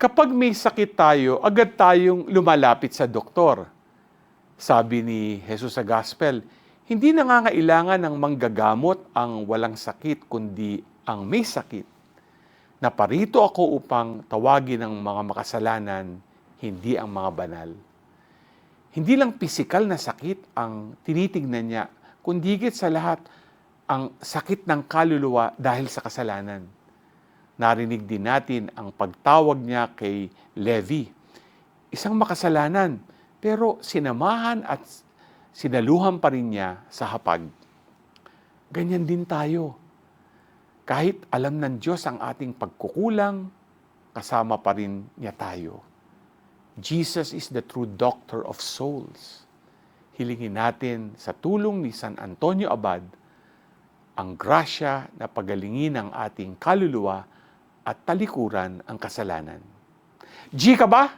Kapag may sakit tayo, agad tayong lumalapit sa doktor. Sabi ni Jesus sa Gospel, hindi nangangailangan ng manggagamot ang walang sakit, kundi ang may sakit. Naparito ako upang tawagin ang mga makasalanan, hindi ang mga banal. Hindi lang pisikal na sakit ang tinitignan niya, kundi higit sa lahat ang sakit ng kaluluwa dahil sa kasalanan. Narinig din natin ang pagtawag niya kay Levi, isang makasalanan, pero sinamahan at sinaluhan pa rin niya sa hapag. Ganyan din tayo. Kahit alam ng Diyos ang ating pagkukulang, kasama pa rin niya tayo. Jesus is the true doctor of souls. Hilingin natin sa tulong ni San Antonio Abad ang grasya na pagalingin ang ating kaluluwa at talikuran ang kasalanan. G ka ba?